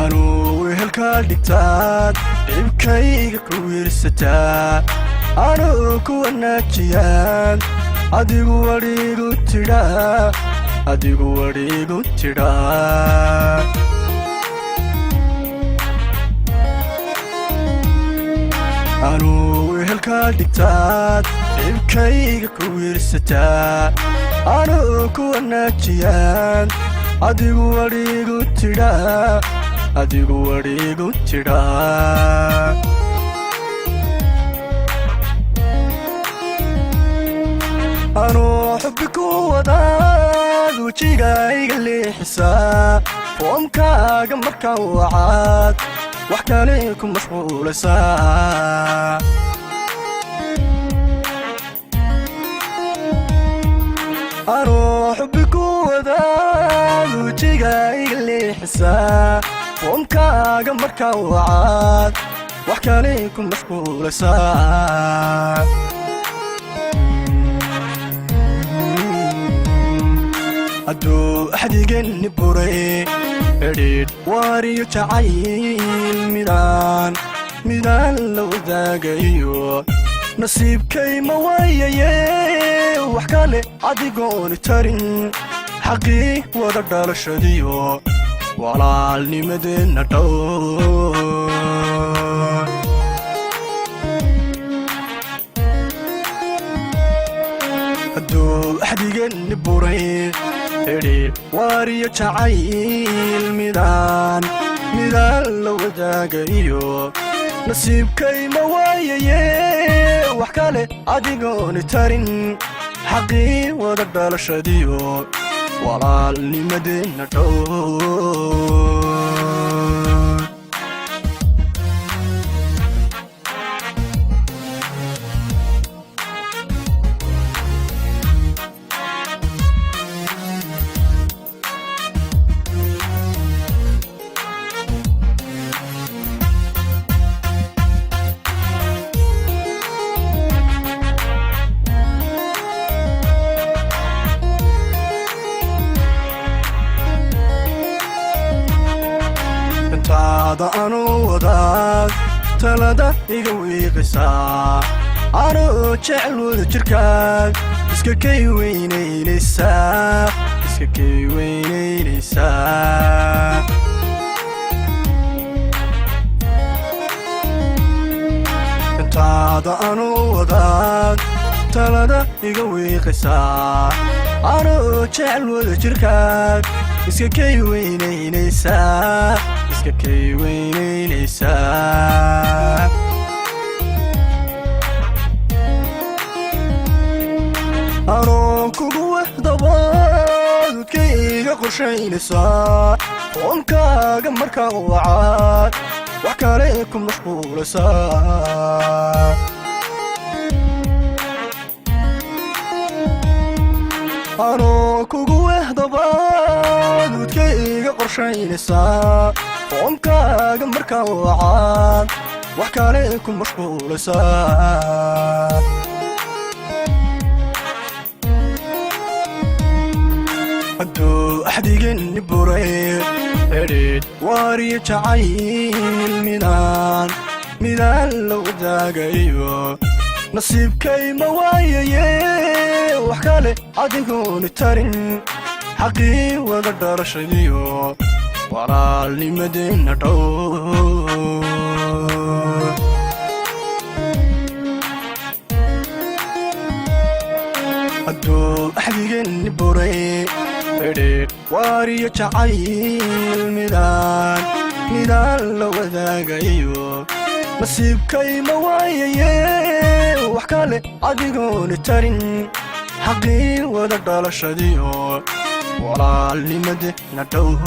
anu wehelka dhigtaad dhibkayga ku wiirsataa anu ku wanaajiyaan adigu warigu tidhaa anu wehelka dhigtaad dhibkayga ku wiirsataa anu ku wanaajiyaan adigu warigu tidhaa anu xubbi ku wadaad wejigayga leexisaa foomkaaga markaa wacaad wax kale ku mashquulaysaa anu xubbi ku wadaad wejigayga leexisaa foomkaaga markaa wacaad wax kale ku mashquulaysaa hadduu axdigeenni buray xidhiidh waariyo jacayl midaan la wadaagayo nasiibkay ma waayaye wax kale adigooni tarin xaqii wada dhalashadiyo walaalnimadeenna dhowr hadduu axdigeenni buray xidhiidh waariyo jacayl midaan la wadaagayo nasiibkay ma waayaye wax kale adigooni tarin xaqii wada dhalashadiyo walaalnimadeenna dhowr taada anu wadaad talada iga wiiqisaa anu jecel wada jirkaag iska kay weynaynaysaa taada anu wadaad talada iga wiiqisaa anu jecel wada jirkaag iska kay weynaynaysaa anoo kugu wehdabaadudkayga qorshaynaysaa foomkaaga markaa wacaad wax kale ku mashquulaysaa anoo kugu wehdabaadudkayga qorshaynaysaa foomkaaga markaa wacaad wax kale ku mashquulaysaa hadduu axdigeenni buray xidhiidh waariyo jacayl midaan la wadaagayo nasiibkay ma waayaye wax kale adigooni tarin xaqii wada dhalashadiyo walaalnimadeenna dhowr hadduu axdigeenni buray xidhiidh waariyo jacayl midaan la wadaagayo nasiibkay ma waayaye wax kale adigooni tarin xaqii wada dhalashadiyo walaalnimadeenna dhowr